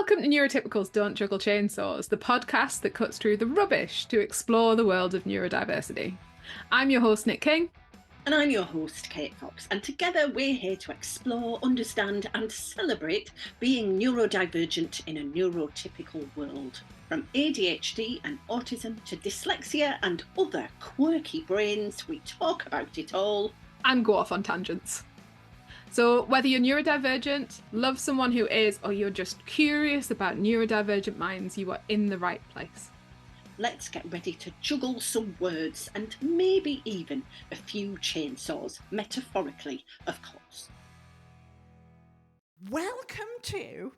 Welcome to Neurotypical's Don't Juggle Chainsaws, the podcast that cuts through the rubbish to explore the world of neurodiversity. I'm your host, Nick King. And I'm your host, Kate Fox. And together we're here to explore, understand and celebrate being neurodivergent in a neurotypical world. From ADHD and autism to dyslexia and other quirky brains, we talk about it all. And go off on tangents. So whether you're neurodivergent, love someone who is, or you're just curious about neurodivergent minds, you are in the right place. Let's get ready to juggle some words and maybe even a few chainsaws, metaphorically, of course. Welcome to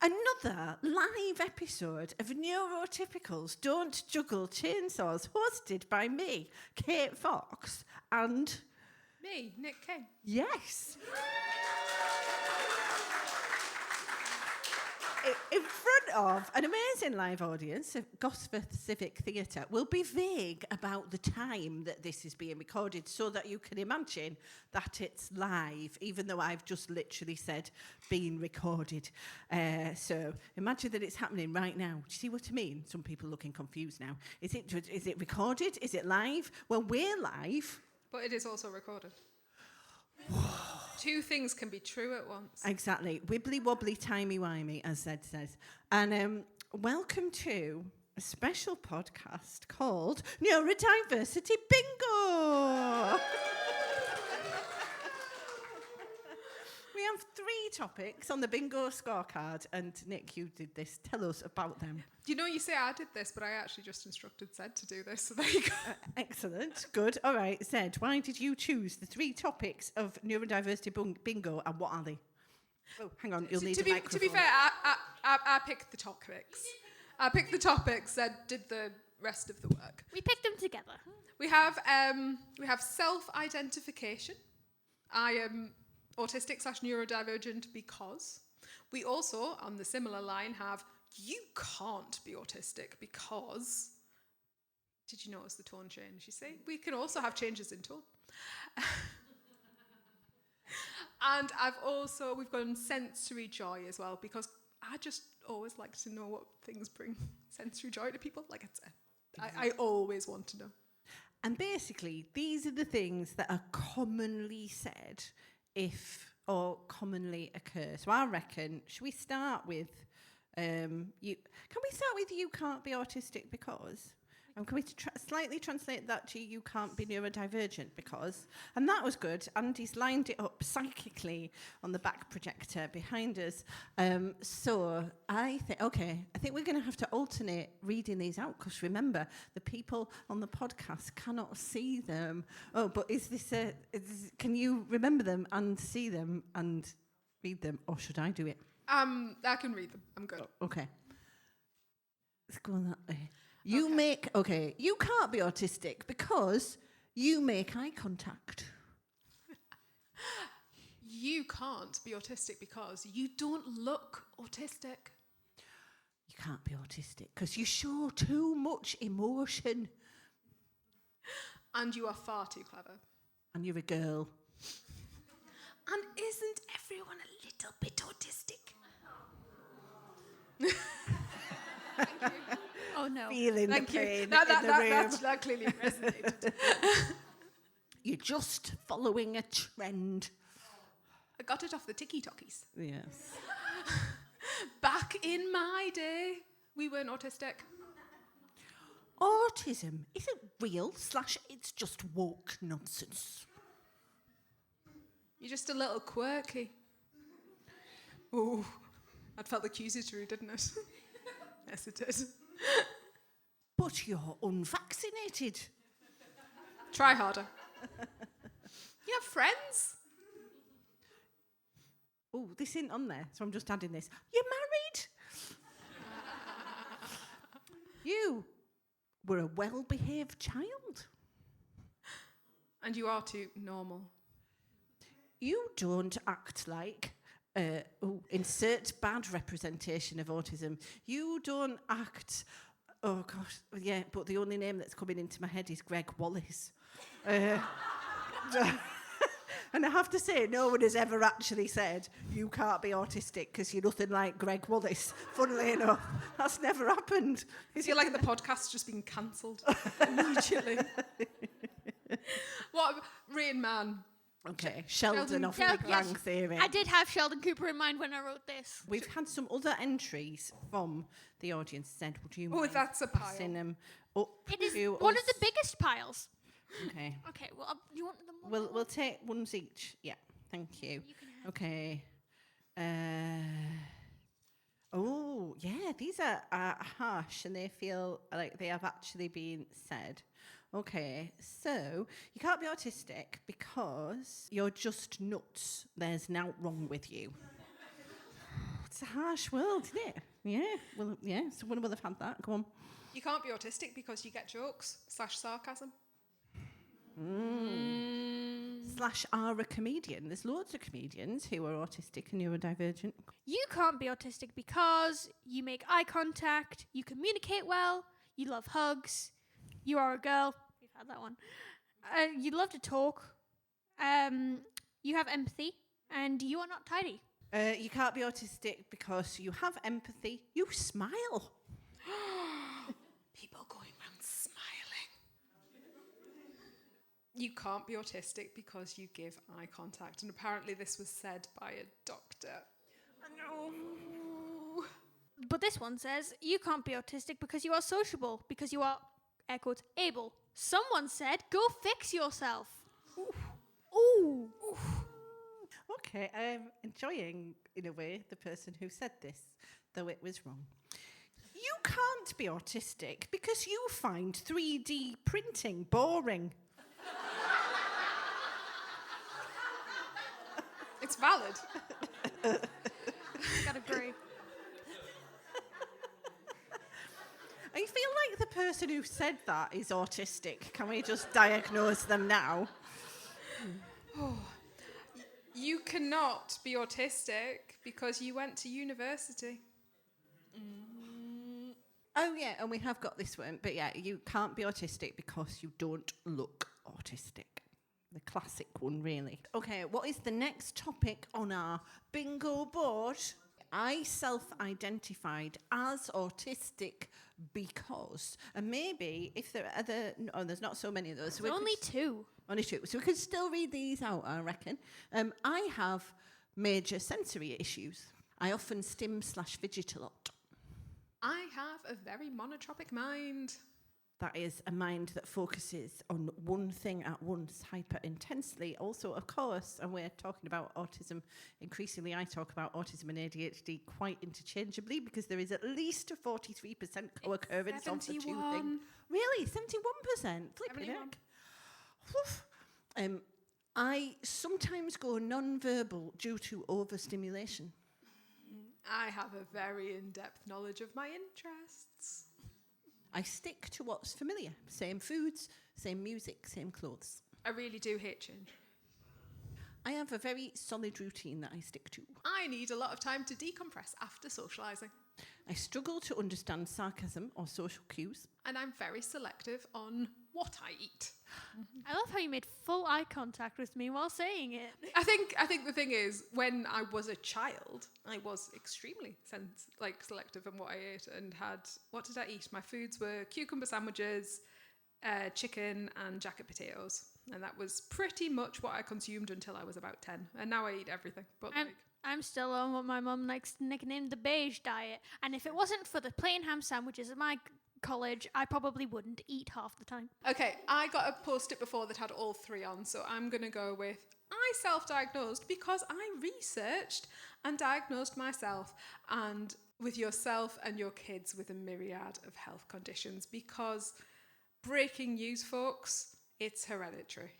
another live episode of Neurotypical's Don't Juggle Chainsaws, hosted by me, Kate Fox, and... me, Nick King. Yes. In front of an amazing live audience of Gosforth Civic Theatre. We'll be vague about the time that this is being recorded so that you can imagine that it's live, even though I've just literally said being recorded. So imagine that it's happening right now. Do you see what I mean? Some people looking confused now. Is it recorded? Is it live? Well, we're live. But it is also recorded. Two things can be true at once. Exactly. Wibbly wobbly, timey wimey, as Zed says. And welcome to a special podcast called Neurodiversity Bingo. We have 3 topics on the bingo scorecard, and Nick, you did this. Tell us about them. You say I did this, but I actually just instructed Zed to do this, so there you go. Excellent. Good. All right, Zed, why did you choose the 3 topics of Neurodiversity Bingo, and what are they? Oh, hang on, you'll need a microphone. To be fair, I picked the topics. Zed did the rest of the work. We picked them together. We have self-identification. I am autistic/neurodivergent because. We also, on the similar line, have you can't be autistic because. Did you notice the tone change? You see, we can also have changes in tone. And we've got sensory joy as well, because I just always like to know what things bring sensory joy to people. I always want to know. And basically, these are the things that are commonly said or commonly occur. So I reckon, should we start with you? Can we start with you can't be autistic because? And can we slightly translate that to you can't be neurodivergent because? And that was good. Andy's lined it up psychically on the back projector behind us. So I think we're going to have to alternate reading these out, because remember, the people on the podcast cannot see them. Oh, but can you remember them and see them and read them, or should I do it? I can read them. I'm good. Oh, okay. Let's go on that way. You can't be autistic because you make eye contact. You can't be autistic because you don't look autistic. You can't be autistic because you show too much emotion. And you are far too clever. And you're a girl. And isn't everyone a little bit autistic? Thank you. Oh no. Feeling Thank the you. pain That clearly resonated. You're just following a trend. I got it off the TikTokies. Yes. Back in my day, we weren't autistic. Autism isn't real / it's just woke nonsense. You're just a little quirky. Oh, that felt accusatory, didn't it? Yes, it did. But you're unvaccinated. Try harder. You have friends? Oh, this isn't on there, so I'm just adding this. You're married? You were a well-behaved child. And you are too normal. You don't act like... insert bad representation of autism. You don't act... Oh, gosh. Yeah, but the only name that's coming into my head is Greg Wallace. And I have to say, no one has ever actually said, you can't be autistic because you're nothing like Greg Wallace. Funnily enough, that's never happened. I feel like the podcast's just been cancelled immediately. What, Rain Man? Okay, Sheldon off Yeah, Big yes. Bang Theory. I did have Sheldon Cooper in mind when I wrote this. We've had some other entries from the audience said, would you Oh, mind that's a passing pile. them up It is to one us? of the biggest piles. Okay. Okay, well, you want them one? We'll take ones each. Yeah, thank you. You can have Okay. Oh, yeah, these are harsh and they feel like they have actually been said. Okay, so you can't be autistic because you're just nuts. There's now wrong with you. It's a harsh world, isn't it? Yeah, well, yeah, someone will have had that. Go on. You can't be autistic because you get jokes / sarcasm. Slash are a comedian. There's loads of comedians who are autistic and neurodivergent. You can't be autistic because you make eye contact, you communicate well, you love hugs, you are a girl. We've had that one. You love to talk. You have empathy, and you are not tidy. You can't be autistic because you have empathy. You smile. People going around smiling. You can't be autistic because you give eye contact. And apparently this was said by a doctor. No. But this one says you can't be autistic because you are sociable, because you are, air quotes, able. Someone said, go fix yourself. Ooh. Okay, I'm enjoying, in a way, the person who said this, though it was wrong. You can't be autistic because you find 3D printing boring. It's valid. Gotta agree. I feel like the person who said that is autistic. Can we just diagnose them now? You cannot be autistic because you went to university. Oh, yeah, and we have got this one. But yeah, you can't be autistic because you don't look autistic. The classic one, really. Okay, what is the next topic on our bingo board? I self-identified as autistic because, and maybe if there are other, no, there's not so many of those. So we Only could- two. Only two. So we could still read these out, I reckon. I have major sensory issues. I often stim/fidget a lot. I have a very monotropic mind. That is a mind that focuses on one thing at once hyper intensely. Also, of course, and we're talking about autism, increasingly I talk about autism and ADHD quite interchangeably because there is at least a 43% co-occurrence of the two 71. things. Really? 71%? Flipping 71. heck. Woof. I sometimes go non-verbal due to overstimulation. I have a very in-depth knowledge of my interests. I stick to what's familiar. Same foods, same music, same clothes. I really do hate change. I have a very solid routine that I stick to. I need a lot of time to decompress after socialising. I struggle to understand sarcasm or social cues. And I'm very selective on what I eat. I love how you made full eye contact with me while saying it. I think the thing is, when I was a child, I was extremely selective on what I ate and had. What did I eat? My foods were cucumber sandwiches, chicken, and jacket potatoes, and that was pretty much what I consumed until I was about 10. And now I eat everything. But I'm still on what my mum likes to nickname the beige diet, and if it wasn't for the plain ham sandwiches at my college, I probably wouldn't eat half the time. okay, I got a post-it before that had all three on, so I'm going to go with I self-diagnosed because I researched and diagnosed myself, and with yourself and your kids with a myriad of health conditions, because breaking news, folks, it's hereditary.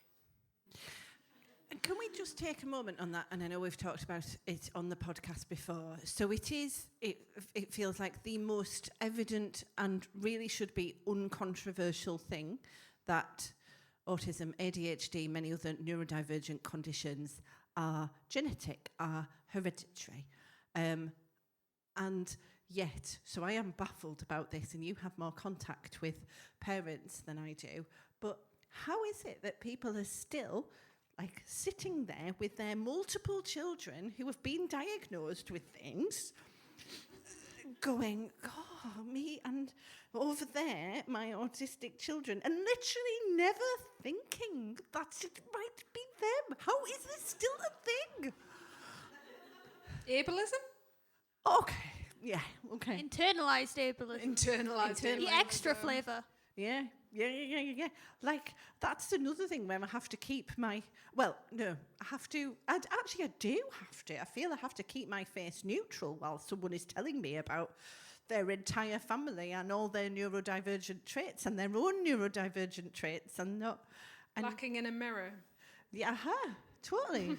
And can we just take a moment on that? And I know we've talked about it on the podcast before. So it feels like the most evident and really should be uncontroversial thing that autism, ADHD, many other neurodivergent conditions are genetic, are hereditary. And yet, so I am baffled about this, and you have more contact with parents than I do, but how is it that people are still like sitting there with their multiple children who have been diagnosed with things, going, oh, me and over there, my autistic children, and literally never thinking that it might be them. How is this still a thing? Ableism? Okay, yeah, okay. Internalized ableism. Internalized The ableism. extra flavour. Yeah. Like, that's another thing where I have to keep my, well, no, I do have to. I feel I have to keep my face neutral while someone is telling me about their entire family and all their neurodivergent traits and their own neurodivergent traits and not... And Lacking in a mirror. yeah, totally.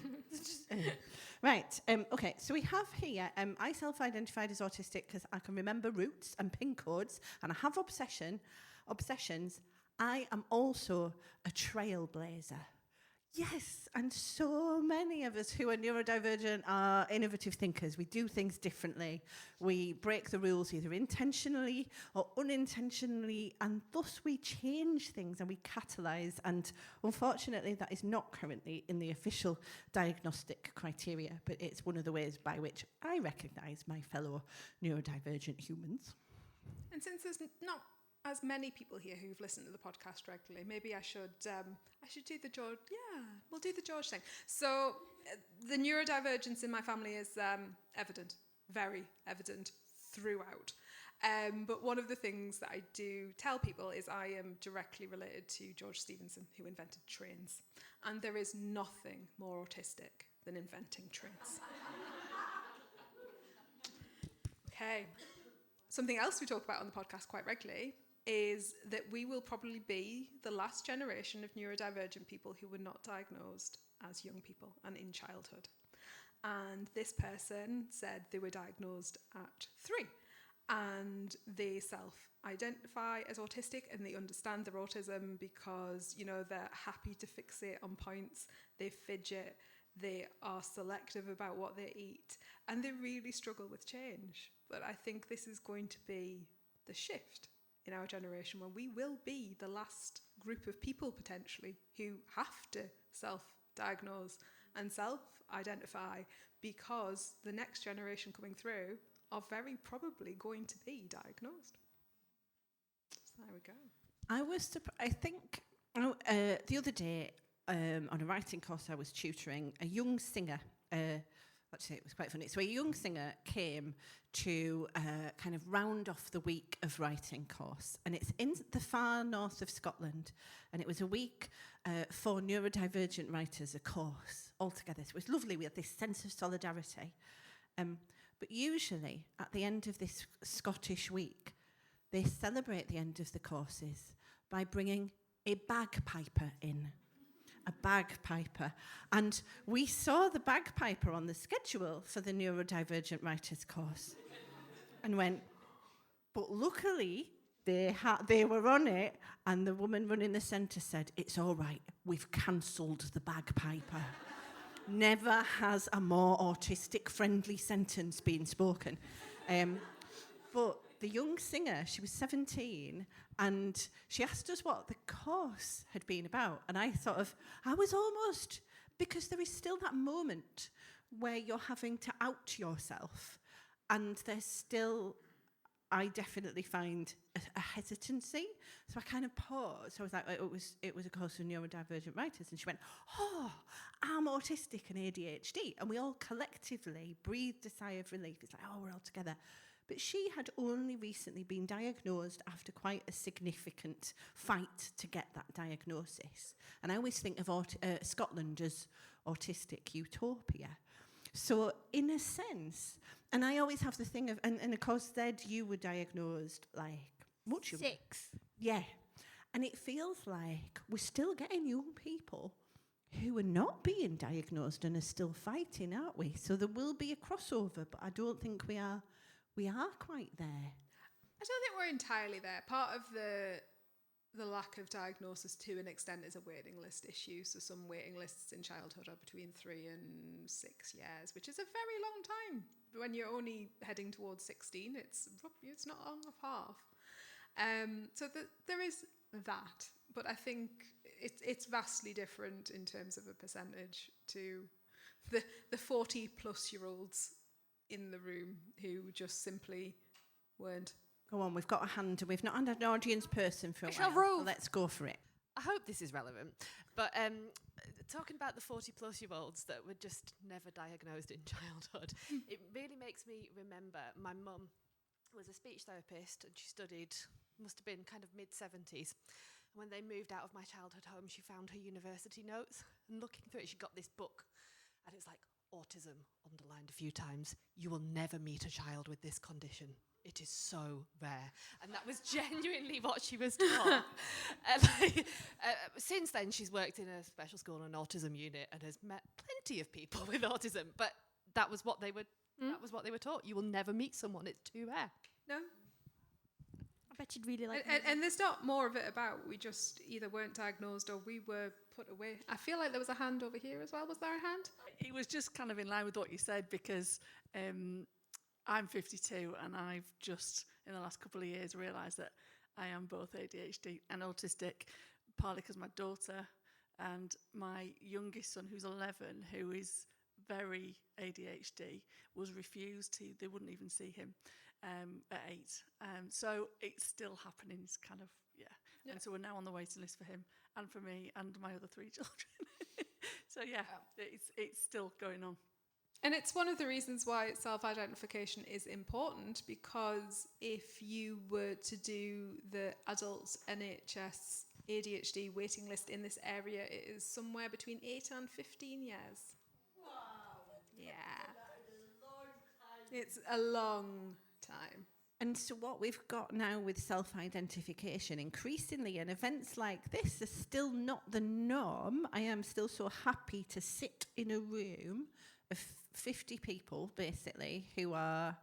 Right, okay, so we have here, I self-identified as autistic because I can remember roots and pin codes, and I have obsessions. I am also a trailblazer. Yes, and so many of us who are neurodivergent are innovative thinkers. We do things differently. We break the rules either intentionally or unintentionally, and thus we change things and we catalyse. And unfortunately, that is not currently in the official diagnostic criteria, but it's one of the ways by which I recognise my fellow neurodivergent humans. And since there's not as many people here who've listened to the podcast regularly, maybe I should do the George. Yeah, we'll do the George thing. So the neurodivergence in my family is evident, very evident throughout. But one of the things that I do tell people is I am directly related to George Stephenson, who invented trains. And there is nothing more autistic than inventing trains. Okay. Something else we talk about on the podcast quite regularly is that we will probably be the last generation of neurodivergent people who were not diagnosed as young people and in childhood. And this person said they were diagnosed at 3 and they self-identify as autistic and they understand their autism because, you know, they're happy to fixate on points, they fidget, they are selective about what they eat, and they really struggle with change. But I think this is going to be the shift in our generation when we will be the last group of people potentially who have to self-diagnose and self-identify because the next generation coming through are very probably going to be diagnosed. So there we go. I think the other day on a writing course I was tutoring, a young singer, actually it was quite funny, so a young singer came to kind of round off the week of writing course, and it's in the far north of Scotland, and it was a week for neurodivergent writers, a course altogether. So it was lovely, we had this sense of solidarity. But usually at the end of this Scottish week, they celebrate the end of the courses by bringing a bagpiper in. A bagpiper. And we saw the bagpiper on the schedule for the neurodivergent writers course and went, but luckily they were on it, and the woman running the centre said, it's all right, we've cancelled the bagpiper. Never has a more autistic friendly sentence been spoken. But the young singer, she was 17, and she asked us what the course had been about. And I was almost, because there is still that moment where you're having to out yourself, and there's still, I definitely find a hesitancy. So I kind of paused. I was like, it was a course of neurodivergent writers. And she went, oh, I'm autistic and ADHD. And we all collectively breathed a sigh of relief. It's like, oh, we're all together. But she had only recently been diagnosed after quite a significant fight to get that diagnosis. And I always think of Scotland as autistic utopia. So in a sense, and I always have the thing of, and of course, Zed, you were diagnosed like, what? 6. Yeah. And it feels like we're still getting young people who are not being diagnosed and are still fighting, aren't we? So there will be a crossover, but I don't think we are quite there. I don't think we're entirely there. Part of the lack of diagnosis to an extent is a waiting list issue. So some waiting lists in childhood are between 3 and 6 years, which is a very long time. When you're only heading towards 16, it's not long of half. So there is that. But I think it's vastly different in terms of a percentage to the 40-plus-year-olds in the room who just simply weren't. Go on, we've got a hand and we've not had an audience person for a Michelle while. Rove. So let's go for it. I hope this is relevant, but talking about the 40-plus-year-olds that were just never diagnosed in childhood, it really makes me remember my mum was a speech therapist and she studied, must have been kind of mid-70s. When they moved out of my childhood home, she found her university notes, and looking through it, she got this book, and it's like, autism, underlined a few times. You will never meet a child with this condition. It is so rare. And that was genuinely what she was taught. Since then, she's worked in a special school and an autism unit and has met plenty of people with autism. But that was what they were. That was what they were taught. You will never meet someone. It's too rare. No. I bet you'd really like And there's not more of it about. We just either weren't diagnosed or we were put away. I feel like there was a hand over here as well. Was there a hand? It was just kind of in line with what you said, because I'm 52 and I've just, in the last couple of years, realised that I am both ADHD and autistic, partly because my daughter and my youngest son, who's 11, who is very ADHD, was refused to, they wouldn't even see him at 8. So it's still happening, it's kind of, yeah. And so we're now on the waiting list for him and for me and my other 3 children. So yeah, it's still going on. And it's one of the reasons why self-identification is important, because if you were to do the adult NHS ADHD waiting list in this area, it is somewhere between 8 and 15 years. Wow. Yeah. It's a long time. And so what we've got now with self-identification, increasingly, and events like this are still not the norm. I am still so happy to sit in a room of 50 people, basically, who are,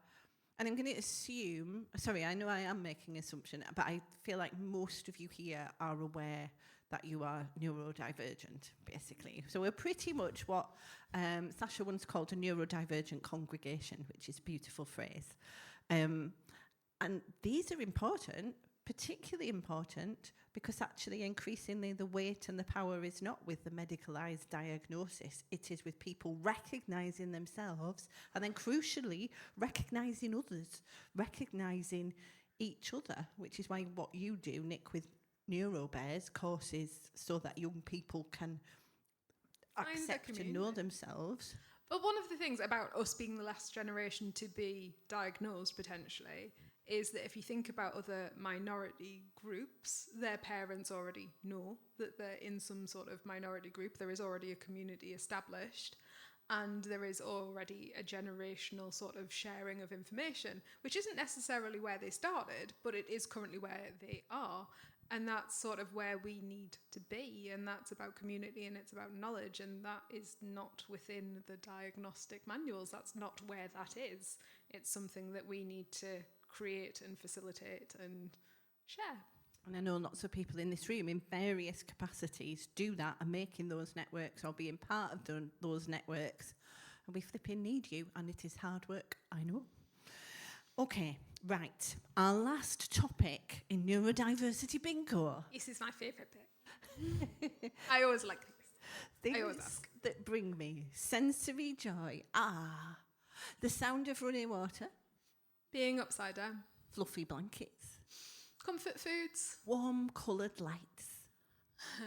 and I'm going to assume, sorry, I know I am making an assumption, but I feel like most of you here are aware that you are neurodivergent, basically. So we're pretty much what Sasha once called a neurodivergent congregation, which is a beautiful phrase. And these are important, particularly important, because actually increasingly the weight and the power is not with the medicalised diagnosis. It is with people recognising themselves and then crucially recognising others, recognising each other, which is why what you do, Nick, with NeuroBears courses so that young people can accept and know themselves. But one of the things about us being the last generation to be diagnosed potentially is that if you think about other minority groups, their parents already know that they're in some sort of minority group. There is already a community established, and there is already a generational sort of sharing of information, which isn't necessarily where they started, but it is currently where they are. And that's sort of where we need to be, and that's about community and it's about knowledge, and that is not within the diagnostic manuals. That's not where that is. It's something that we need to create and facilitate and share. And I know lots of people in this room in various capacities do that and making those networks or being part of those networks. And we flipping need you, and it is hard work, I know. Okay, right. Our last topic in Neurodiversity Bingo. This is my favourite bit. I always like this. I always Things ask. that bring me sensory joy are the sound of running water, Being upside down. fluffy blankets, Comfort foods. warm coloured lights,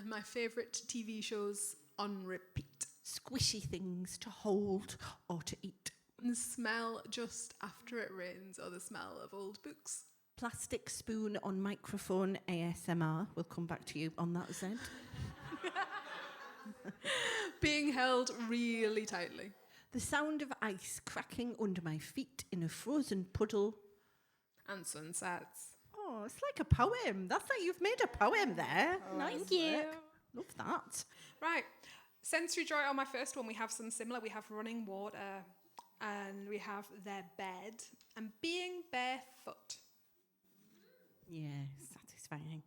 My favourite TV shows on repeat. squishy things to hold or to eat, And the smell just after it rains, or the smell of old books. plastic spoon on microphone ASMR. We'll come back to you on that, Zed. Being held really tightly. The sound of ice cracking under my feet in a frozen puddle. And sunsets. Oh, it's like a poem. That's like you've made a poem there. Nice Thank you. work. Love that. Right. Sensory joy on my first one, we have some similar. We have running water, and we have their bed, and being barefoot. Yeah, satisfying.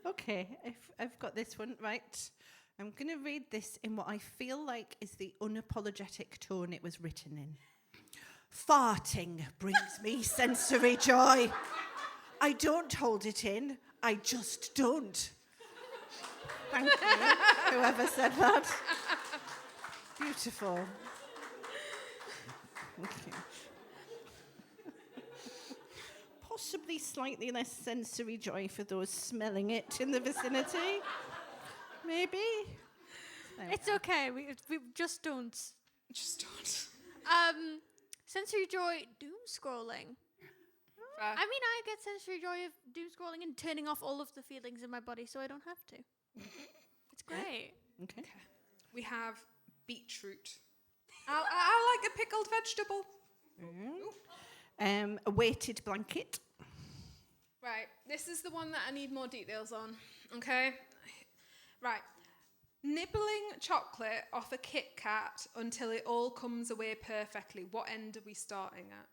Okay, I've got this one, right. I'm going to read this in what I feel like is the unapologetic tone it was written in. Farting brings me sensory joy. I don't hold it in, I just don't. Thank you, whoever said that. Beautiful. Thank you. Possibly slightly less sensory joy for those smelling it in the vicinity. Maybe. It's okay. We just don't. Just don't. Sensory joy, doom scrolling. I mean, I get sensory joy of doom scrolling and turning off all of the feelings in my body so I don't have to. It's great. Okay. We have beetroot. I like a pickled vegetable. A weighted blanket. Right, this is the one that I need more details on, okay? Right, nibbling chocolate off a Kit Kat until it all comes away perfectly. What end are we starting at?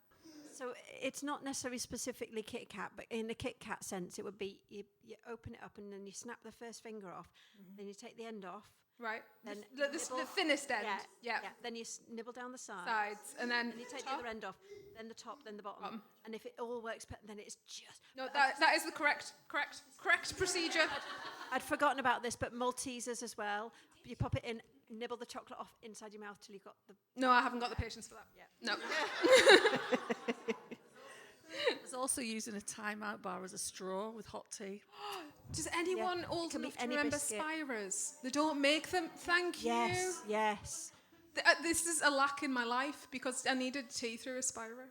So it's not necessarily specifically Kit Kat, but in a Kit Kat sense, it would be you open it up and then you snap the first finger off, then you take the end off. Right, Then the thinnest end. Yeah. Then you nibble down the Sides, and then you take top. the other end off, then the top, then the bottom. And if it all works, then it's just... No, that is the correct procedure. I'd forgotten about this, but Maltesers as well. You pop it in, nibble the chocolate off inside your mouth till you've got the... No, I haven't got the patience for that. Yeah. No. I was also using a timeout bar as a straw with hot tea. Does anyone old can be enough to any remember biscuit. Spirers? They don't make them. Thank you. Yes. This is a lack in my life because I needed tea through a Spira.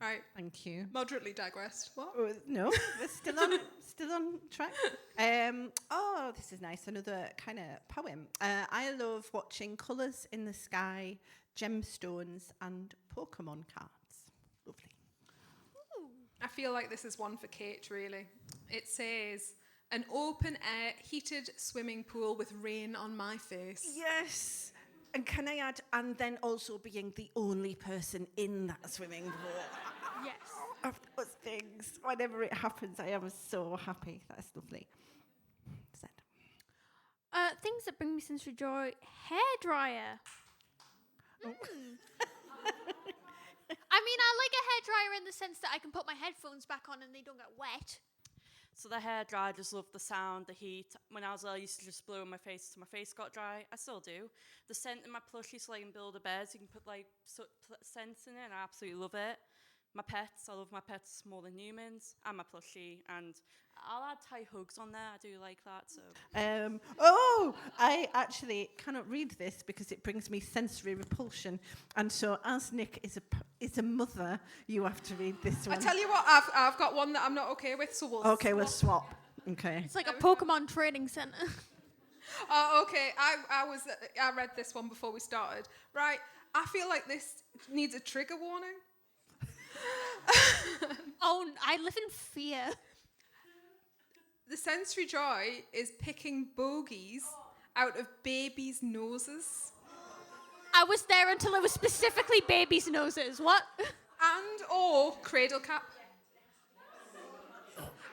Right. Thank you. Moderately digressed. What? No, we're still on track. This is nice. Another kind of poem. I love watching colours in the sky, gemstones, and Pokemon cards. Lovely. I feel like this is one for Kate, really. It says, an open-air heated swimming pool with rain on my face. Yes. And can I add, and then also being the only person in that swimming pool. Yes. Of those things. Whenever it happens, I am so happy. That's lovely. Said. Things that bring me sensory joy. Hairdryer. I mean, I like a hairdryer in the sense that I can put my headphones back on and they don't get wet. So the hairdryer, I just love the sound, the heat. When I was little, I used to just blow in my face till my face got dry. I still do. The scent in my plushie, so I can build a bed, so you can put like scents in it, and I absolutely love it. My pets, I love my pets more than humans, and my plushie, and I'll add Thai hugs on there. I do like that. So. I actually cannot read this because it brings me sensory repulsion, and so as Nick is a mother, you have to read this one. I tell you what, I've got one that I'm not okay with, so we'll swap. Okay. It's like a Pokemon training center. Oh, okay. I read this one before we started. Right. I feel like this needs a trigger warning. Oh, I live in fear. The sensory joy is picking bogies out of babies' noses. I was there until it was specifically babies' noses. What? And or cradle cap.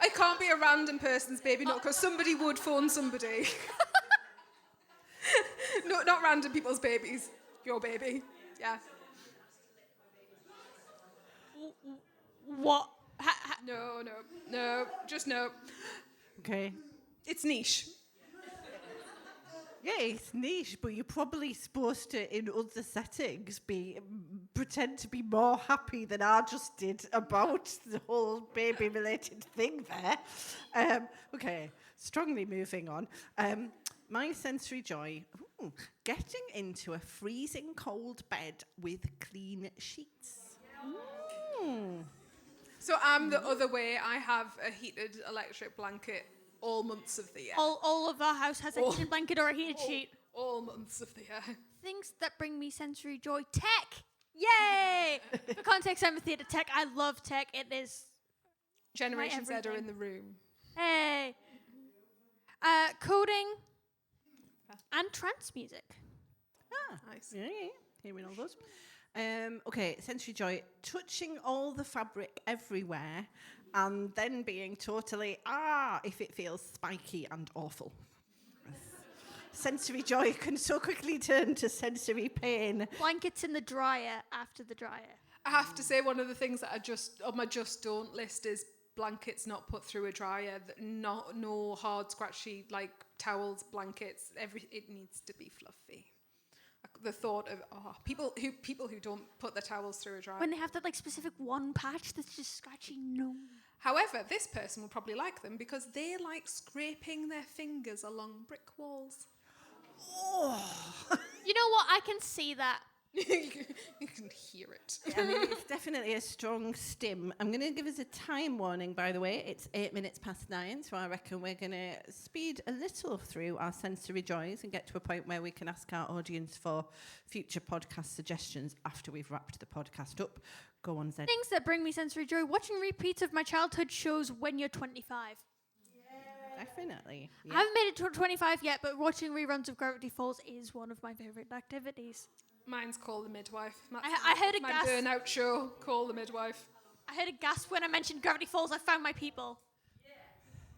It can't be a random person's baby, no, because somebody would phone somebody. No, not random people's babies. Your baby. Yeah. What? No, just no. Okay. It's niche. Yeah, it's niche, but you're probably supposed to, in other settings, pretend to be more happy than I just did about the whole baby-related thing there. Okay, strongly moving on. My sensory joy, getting into a freezing cold bed with clean sheets. So I'm the other way. I have a heated electric blanket all months of the year. All of our house has a heated blanket or a heated sheet. All months of the year. Things that bring me sensory joy. Tech! Yay! For context, I'm a theatre tech. I love tech. It is Generation Z are everything. in the room. Hey. Coding and trance music. Nice. Yeah, hearing all those. Okay, sensory joy, touching all the fabric everywhere and then being totally, if it feels spiky and awful. sensory joy can so quickly turn to sensory pain. Blankets in the dryer after the dryer. I have to say, one of the things that I just on my just don't list is blankets not put through a dryer. No hard, scratchy like towels, blankets. It needs to be fluffy. The thought of people who don't put their towels through a dryer. When they have that like specific one patch that's just scratchy, no. However, this person will probably like them because they like scraping their fingers along brick walls. Oh. You know what? I can see that. You can hear it. I mean, it's definitely a strong stim. I'm going to give us a time warning, by the way. It's 8 minutes past 9, so I reckon we're going to speed a little through our sensory joys and get to a point where we can ask our audience for future podcast suggestions after we've wrapped the podcast up. Go on, Zed. Things that bring me sensory joy. Watching repeats of my childhood shows when you're 25. Definitely. Yeah. I haven't made it to 25 yet, but watching reruns of Gravity Falls is one of my favourite activities. Mine's Call the Midwife. I heard a my gasp. burnout show, Call the Midwife. I heard a gasp when I mentioned Gravity Falls. I found my people.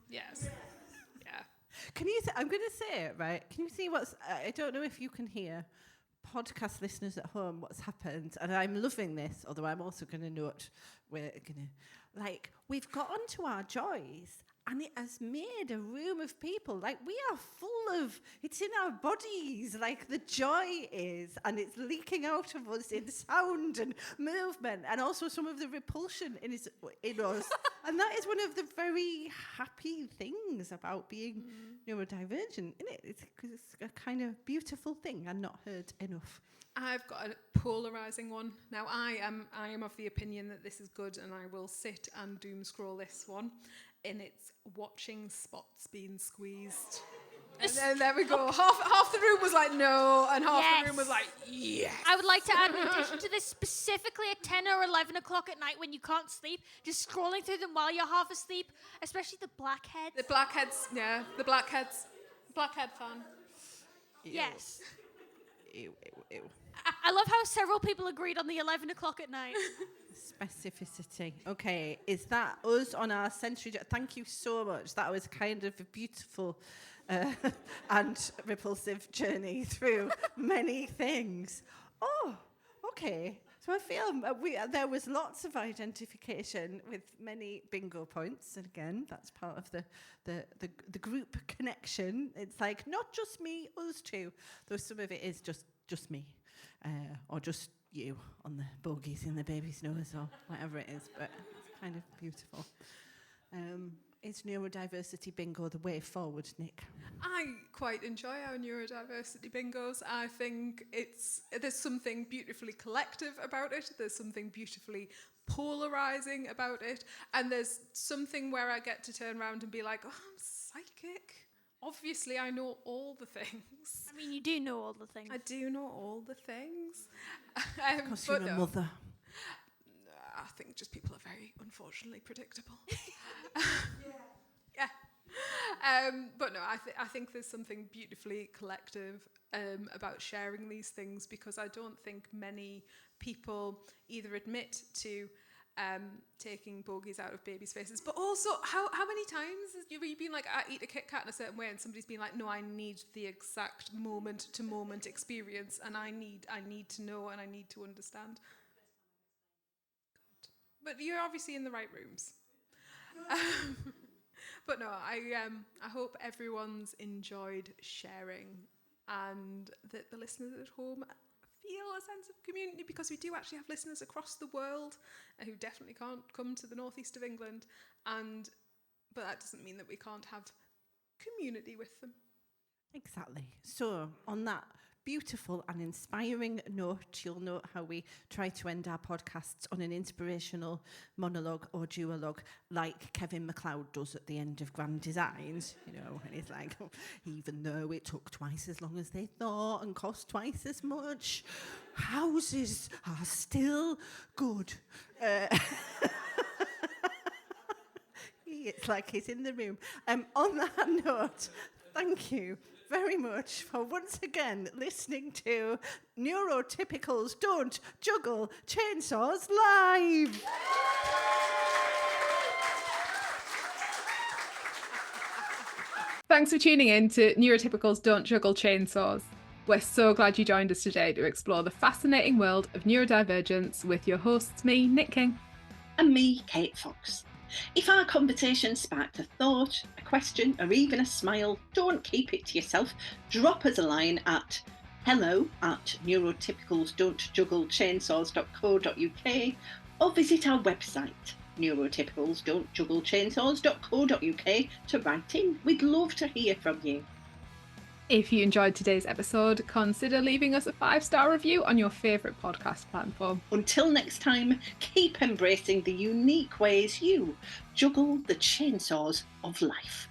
Yes. Yeah. Can you? I'm going to say it, right? Can you see what's? I don't know if you can hear, podcast listeners at home, what's happened, and I'm loving this. Although I'm also going to note we've got onto our joys. And it has made a room of people. Like, we are full of, it's in our bodies, like the joy is, and it's leaking out of us in sound and movement, and also some of the repulsion in us. And that is one of the very happy things about being neurodivergent, isn't it? It's a kind of beautiful thing and not heard enough. I've got a polarising one. Now, I am of the opinion that this is good, and I will sit and doom scroll this one. And it's watching spots being squeezed. And then there we go. Half the room was like, no, and half the room was like, yes. I would like to add, in addition to this, specifically at 10 or 11 o'clock at night when you can't sleep, just scrolling through them while you're half asleep, especially the blackheads. The blackheads, yeah, the blackheads. Blackhead fan. Ew. Yes. Ew. I love how several people agreed on the 11 o'clock at night. Specificity. Okay, is that us on our sensory? Thank you so much. That was kind of a beautiful and repulsive journey through many things. Oh, okay. So I feel there was lots of identification with many bingo points, and again, that's part of the group connection. It's like not just me, us two. Though some of it is just me, or just you on the bogies in the baby's nose or whatever it is, but it's kind of beautiful. Is neurodiversity bingo the way forward, Nick? I quite enjoy our neurodiversity bingos. I think there's something beautifully collective about it. There's something beautifully polarising about it. And there's something where I get to turn around and be like, oh, I'm psychic. Obviously, I know all the things. I mean, you do know all the things. I do know all the things. Because you're a mother. I think just people are very, unfortunately, predictable. Yeah. But no, I think there's something beautifully collective about sharing these things, because I don't think many people either admit to taking bogies out of babies' faces, but also how many times have you been like, I eat a Kit Kat in a certain way, and somebody's been like, no, I need the exact moment-to-moment experience, and I need to know, and I need to understand. But you're obviously in the right rooms. But no, I hope everyone's enjoyed sharing, and that the listeners at home feel a sense of community, because we do actually have listeners across the world who definitely can't come to the northeast of England, but that doesn't mean that we can't have community with them. Exactly. So on that beautiful and inspiring note, you'll note how we try to end our podcasts on an inspirational monologue or duologue, like Kevin MacLeod does at the end of Grand Designs, and he's like, even though it took twice as long as they thought and cost twice as much, houses are still good. It's like he's in the room. On that note, thank you very much for once again listening to Neurotypicals Don't Juggle Chainsaws Live. Thanks for tuning in to Neurotypicals Don't Juggle Chainsaws. We're so glad you joined us today to explore the fascinating world of neurodivergence with your hosts, me, Nick King. And me, Kate Fox. If our conversation sparked a thought, a question, or even a smile, don't keep it to yourself. Drop us a line at hello@neurotypicalsdon'tjugglechainsaws.co.uk or visit our website, neurotypicalsdon'tjugglechainsaws.co.uk, to write in. We'd love to hear from you. If you enjoyed today's episode, consider leaving us a 5-star review on your favourite podcast platform. Until next time, keep embracing the unique ways you juggle the chainsaws of life.